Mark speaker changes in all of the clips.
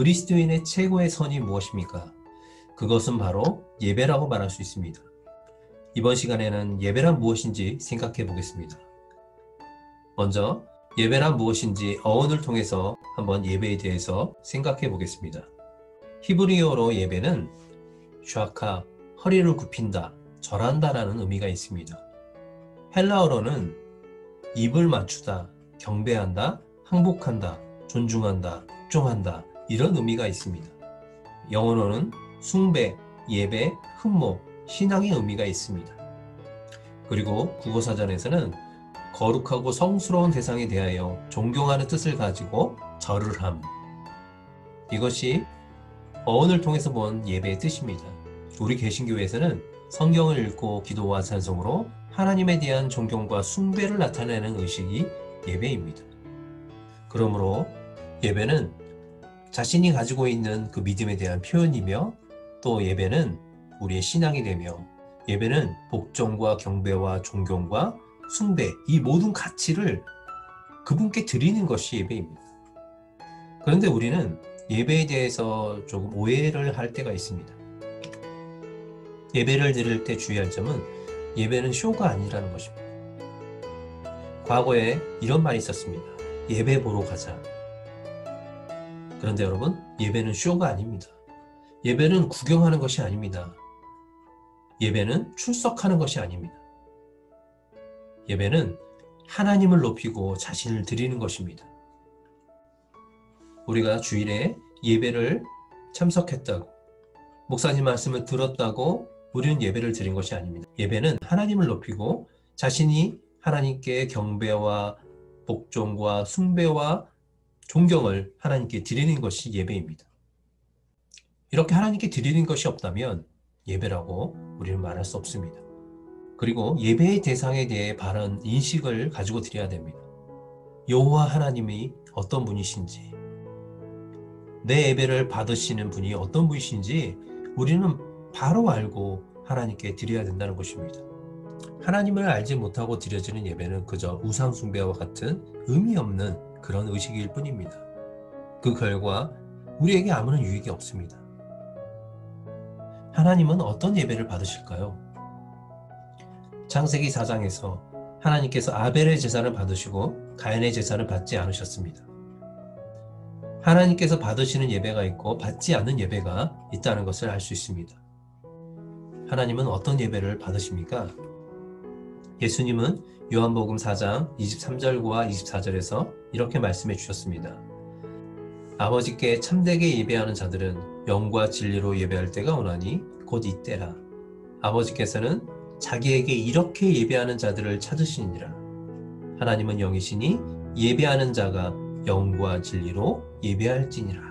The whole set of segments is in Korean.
Speaker 1: 그리스도인의 최고의 선이 무엇입니까? 그것은 바로 예배라고 말할 수 있습니다. 이번 시간에는 예배란 무엇인지 생각해 보겠습니다. 먼저 예배란 무엇인지 어원을 통해서 한번 예배에 대해서 생각해 보겠습니다. 히브리어로 예배는 샤카, 허리를 굽힌다, 절한다라는 의미가 있습니다. 헬라어로는 입을 맞추다, 경배한다, 항복한다, 존중한다, 복종한다 이런 의미가 있습니다. 영어로는 숭배, 예배, 흠모, 신앙의 의미가 있습니다. 그리고 국어사전에서는 거룩하고 성스러운 대상에 대하여 존경하는 뜻을 가지고 절을 함. 이것이 어원을 통해서 본 예배의 뜻입니다. 우리 개신교에서는 성경을 읽고 기도와 찬송으로 하나님에 대한 존경과 숭배를 나타내는 의식이 예배입니다. 그러므로 예배는 자신이 가지고 있는 그 믿음에 대한 표현이며 또 예배는 우리의 신앙이 되며 예배는 복종과 경배와 존경과 숭배 이 모든 가치를 그분께 드리는 것이 예배입니다. 그런데 우리는 예배에 대해서 조금 오해를 할 때가 있습니다. 예배를 드릴 때 주의할 점은 예배는 쇼가 아니라는 것입니다. 과거에 이런 말이 있었습니다. 예배 보러 가자. 그런데 여러분, 예배는 쇼가 아닙니다. 예배는 구경하는 것이 아닙니다. 예배는 출석하는 것이 아닙니다. 예배는 하나님을 높이고 자신을 드리는 것입니다. 우리가 주일에 예배를 참석했다고, 목사님 말씀을 들었다고 우리는 예배를 드린 것이 아닙니다. 예배는 하나님을 높이고 자신이 하나님께 경배와 복종과 숭배와 존경을 하나님께 드리는 것이 예배입니다. 이렇게 하나님께 드리는 것이 없다면 예배라고 우리는 말할 수 없습니다. 그리고 예배의 대상에 대해 바른 인식을 가지고 드려야 됩니다. 여호와 하나님이 어떤 분이신지, 내 예배를 받으시는 분이 어떤 분이신지 우리는 바로 알고 하나님께 드려야 된다는 것입니다. 하나님을 알지 못하고 드려지는 예배는 그저 우상 숭배와 같은 의미 없는 그런 의식일 뿐입니다. 그 결과 우리에게 아무런 유익이 없습니다. 하나님은 어떤 예배를 받으실까요? 창세기 4장에서 하나님께서 아벨의 제사를 받으시고 가인의 제사를 받지 않으셨습니다. 하나님께서 받으시는 예배가 있고 받지 않는 예배가 있다는 것을 알 수 있습니다. 하나님은 어떤 예배를 받으십니까? 예수님은 요한복음 4장 23절과 24절에서 이렇게 말씀해 주셨습니다. 아버지께 참되게 예배하는 자들은 영과 진리로 예배할 때가 오나니 곧 이때라. 아버지께서는 자기에게 이렇게 예배하는 자들을 찾으시니라. 하나님은 영이시니 예배하는 자가 영과 진리로 예배할지니라.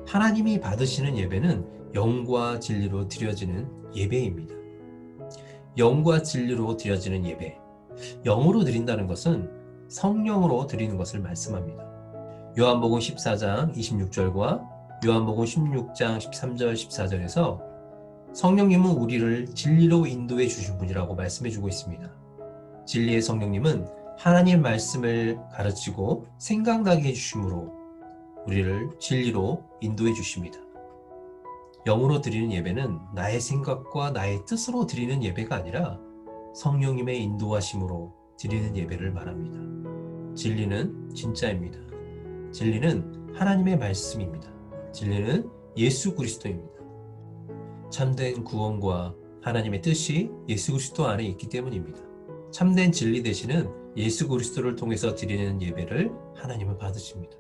Speaker 1: 하나님이 받으시는 예배는 영과 진리로 드려지는 예배입니다. 영과 진리로 드려지는 예배. 영으로 드린다는 것은 성령으로 드리는 것을 말씀합니다. 요한복음 14장 26절과 요한복음 16장 13절 14절에서 성령님은 우리를 진리로 인도해 주신 분이라고 말씀해 주고 있습니다. 진리의 성령님은 하나님 말씀을 가르치고 생각나게 해주심으로 우리를 진리로 인도해 주십니다. 영으로 드리는 예배는 나의 생각과 나의 뜻으로 드리는 예배가 아니라 성령님의 인도하심으로 드리는 예배를 말합니다. 진리는 진짜입니다. 진리는 하나님의 말씀입니다. 진리는 예수 그리스도입니다. 참된 구원과 하나님의 뜻이 예수 그리스도 안에 있기 때문입니다. 참된 진리 되시는 예수 그리스도를 통해서 드리는 예배를 하나님은 받으십니다.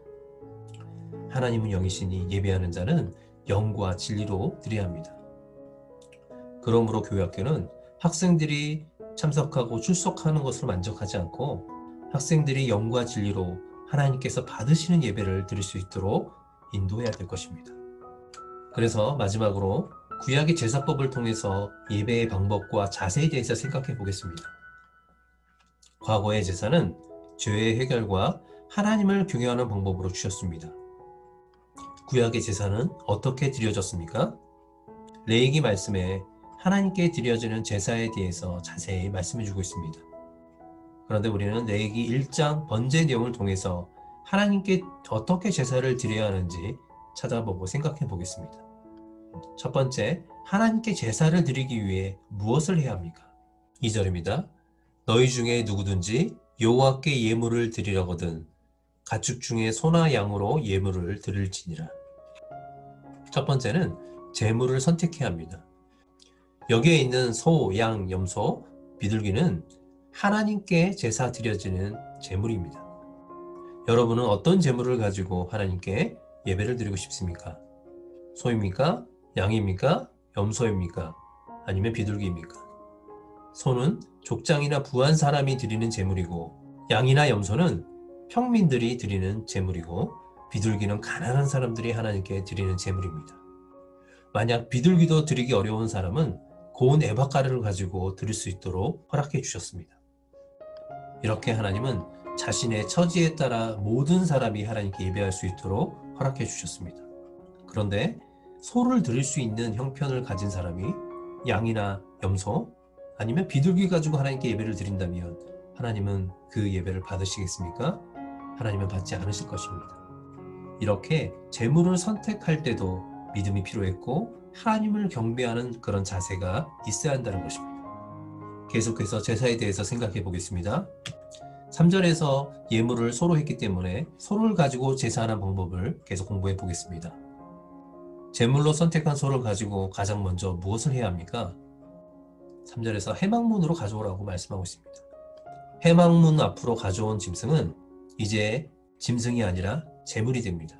Speaker 1: 하나님은 영이시니 예배하는 자는 영과 진리로 드려야 합니다. 그러므로 교회학교는 학생들이 참석하고 출석하는 것으로 만족하지 않고 학생들이 영과 진리로 하나님께서 받으시는 예배를 드릴 수 있도록 인도해야 될 것입니다. 그래서 마지막으로 구약의 제사법을 통해서 예배의 방법과 자세에 대해서 생각해 보겠습니다. 과거의 제사는 죄의 해결과 하나님을 경외하는 방법으로 주셨습니다. 구약의 제사는 어떻게 드려졌습니까? 레위기 말씀에 하나님께 드려지는 제사에 대해서 자세히 말씀해 주고 있습니다. 그런데 우리는 레위기 1장 번제 내용을 통해서 하나님께 어떻게 제사를 드려야 하는지 찾아보고 생각해 보겠습니다. 첫 번째, 하나님께 제사를 드리기 위해 무엇을 해야 합니까? 2절입니다. 너희 중에 누구든지 여호와께 예물을 드리려거든 가축 중에 소나 양으로 예물을 드릴지니라. 첫 번째는 제물을 선택해야 합니다. 여기에 있는 소, 양, 염소, 비둘기는 하나님께 제사 드려지는 제물입니다. 여러분은 어떤 제물을 가지고 하나님께 예배를 드리고 싶습니까? 소입니까? 양입니까? 염소입니까? 아니면 비둘기입니까? 소는 족장이나 부한 사람이 드리는 제물이고, 양이나 염소는 평민들이 드리는 제물이고, 비둘기는 가난한 사람들이 하나님께 드리는 제물입니다. 만약 비둘기도 드리기 어려운 사람은 고운 에바가루를 가지고 드릴 수 있도록 허락해 주셨습니다. 이렇게 하나님은 자신의 처지에 따라 모든 사람이 하나님께 예배할 수 있도록 허락해 주셨습니다. 그런데 소를 드릴 수 있는 형편을 가진 사람이 양이나 염소 아니면 비둘기 가지고 하나님께 예배를 드린다면 하나님은 그 예배를 받으시겠습니까? 하나님은 받지 않으실 것입니다. 이렇게 제물을 선택할 때도 믿음이 필요했고 하나님을 경배하는 그런 자세가 있어야 한다는 것입니다. 계속해서 제사에 대해서 생각해 보겠습니다. 3절에서 예물을 소로 했기 때문에 소를 가지고 제사하는 방법을 계속 공부해 보겠습니다. 제물로 선택한 소를 가지고 가장 먼저 무엇을 해야 합니까? 3절에서 해막문으로 가져오라고 말씀하고 있습니다. 해막문 앞으로 가져온 짐승은 이제 짐승이 아니라 제물이 됩니다.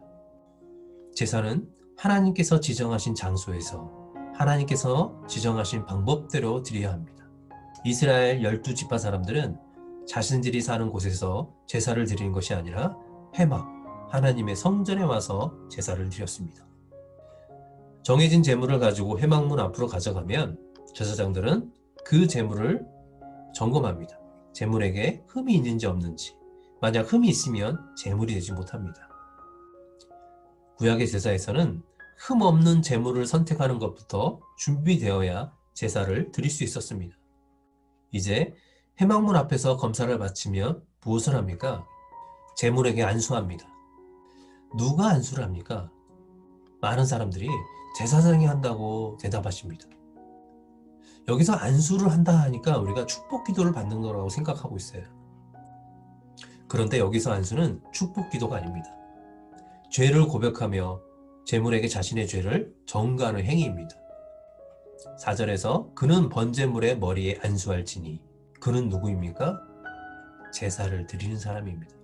Speaker 1: 제사는 하나님께서 지정하신 장소에서 하나님께서 지정하신 방법대로 드려야 합니다. 이스라엘 12지파 사람들은 자신들이 사는 곳에서 제사를 드리는 것이 아니라 해막, 하나님의 성전에 와서 제사를 드렸습니다. 정해진 제물을 가지고 해막문 앞으로 가져가면 제사장들은 그 제물을 점검합니다. 제물에게 흠이 있는지 없는지. 만약 흠이 있으면 제물이 되지 못합니다. 구약의 제사에서는 흠 없는 제물을 선택하는 것부터 준비되어야 제사를 드릴 수 있었습니다. 이제 해막문 앞에서 검사를 마치면 무엇을 합니까? 제물에게 안수합니다. 누가 안수를 합니까? 많은 사람들이 제사장이 한다고 대답하십니다. 여기서 안수를 한다 하니까 우리가 축복 기도를 받는 거라고 생각하고 있어요. 그런데 여기서 안수는 축복 기도가 아닙니다. 죄를 고백하며 제물에게 자신의 죄를 전가하는 행위입니다. 4절에서 그는 번제물의 머리에 안수할지니 그는 누구입니까? 제사를 드리는 사람입니다.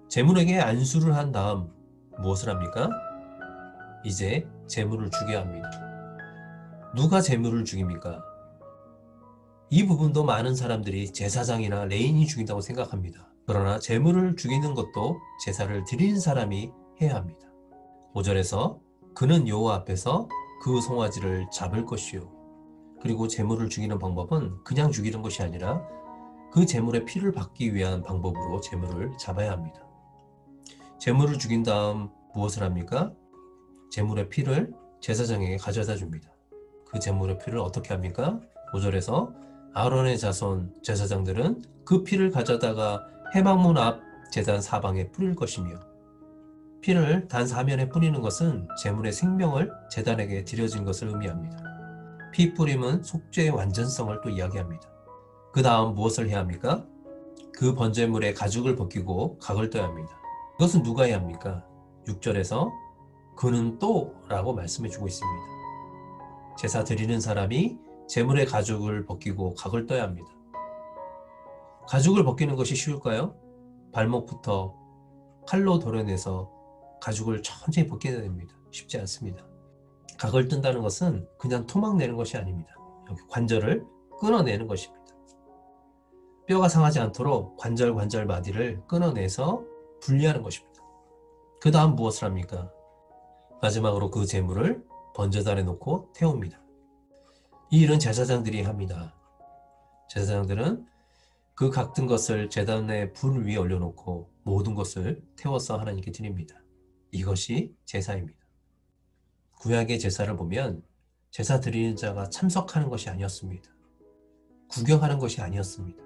Speaker 1: 제물에게 안수를 한 다음 무엇을 합니까? 이제 제물을 죽여야 합니다. 누가 제물을 죽입니까? 이 부분도 많은 사람들이 제사장이나 레인이 죽인다고 생각합니다. 그러나 제물을 죽이는 것도 제사를 드리는 사람이 해야 합니다. 5절에서 그는 여호와 앞에서 그 송아지를 잡을 것이요. 그리고 제물을 죽이는 방법은 그냥 죽이는 것이 아니라 그 제물의 피를 받기 위한 방법으로 제물을 잡아야 합니다. 제물을 죽인 다음 무엇을 합니까? 제물의 피를 제사장에게 가져다 줍니다. 그 제물의 피를 어떻게 합니까? 5절에서 아론의 자손 제사장들은 그 피를 가져다가 해막문 앞 제단 사방에 뿌릴 것이며, 피를 단 사면에 뿌리는 것은 제물의 생명을 제단에게 드려진 것을 의미합니다. 피 뿌림은 속죄의 완전성을 또 이야기합니다. 그 다음 무엇을 해야 합니까? 그 번제물의 가죽을 벗기고 각을 떠야 합니다. 이것은 누가 해야 합니까? 6절에서 그는 또 라고 말씀해 주고 있습니다. 제사 드리는 사람이 제물의 가죽을 벗기고 각을 떠야 합니다. 가죽을 벗기는 것이 쉬울까요? 발목부터 칼로 도려내서 가죽을 천천히 벗겨야 됩니다. 쉽지 않습니다. 각을 뜬다는 것은 그냥 토막 내는 것이 아닙니다. 여기 관절을 끊어내는 것입니다. 뼈가 상하지 않도록 관절 마디를 끊어내서 분리하는 것입니다. 그 다음 무엇을 합니까? 마지막으로 그 제물을 번제단에 놓고 태웁니다. 이 일은 제사장들이 합니다. 제사장들은 그 각든 것을 제단의 불 위에 올려놓고 모든 것을 태워서 하나님께 드립니다. 이것이 제사입니다. 구약의 제사를 보면 제사 드리는 자가 참석하는 것이 아니었습니다. 구경하는 것이 아니었습니다.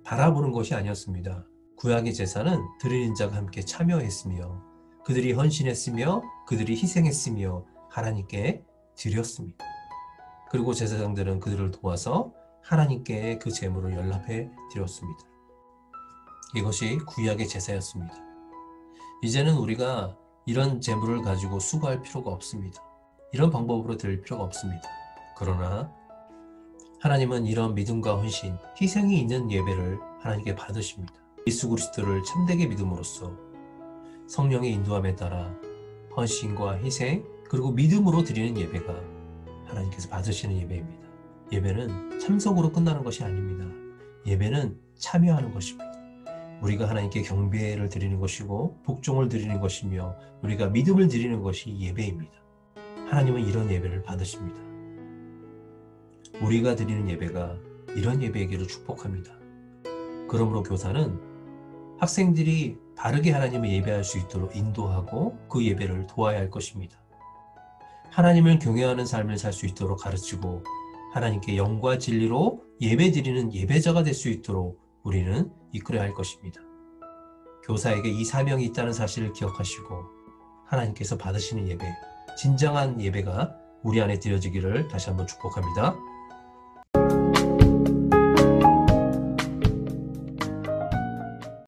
Speaker 1: 바라보는 것이 아니었습니다. 구약의 제사는 드리는 자가 함께 참여했으며 그들이 헌신했으며 그들이 희생했으며 하나님께 드렸습니다. 그리고 제사장들은 그들을 도와서 하나님께 그 제물을 연락해 드렸습니다. 이것이 구약의 제사였습니다. 이제는 우리가 이런 제물을 가지고 수고할 필요가 없습니다. 이런 방법으로 드릴 필요가 없습니다. 그러나 하나님은 이런 믿음과 헌신, 희생이 있는 예배를 하나님께 받으십니다. 예수 그리스도를 참되게 믿음으로써 성령의 인도함에 따라 헌신과 희생 그리고 믿음으로 드리는 예배가 하나님께서 받으시는 예배입니다. 예배는 참석으로 끝나는 것이 아닙니다. 예배는 참여하는 것입니다. 우리가 하나님께 경배를 드리는 것이고 복종을 드리는 것이며 우리가 믿음을 드리는 것이 예배입니다. 하나님은 이런 예배를 받으십니다. 우리가 드리는 예배가 이런 예배이기를 축복합니다. 그러므로 교사는 학생들이 바르게 하나님을 예배할 수 있도록 인도하고 그 예배를 도와야 할 것입니다. 하나님을 경외하는 삶을 살 수 있도록 가르치고 하나님께 영과 진리로 예배드리는 예배자가 될 수 있도록 우리는 이끌어야 할 것입니다. 교사에게 이 사명이 있다는 사실을 기억하시고 하나님께서 받으시는 예배, 진정한 예배가 우리 안에 드려지기를 다시 한번 축복합니다.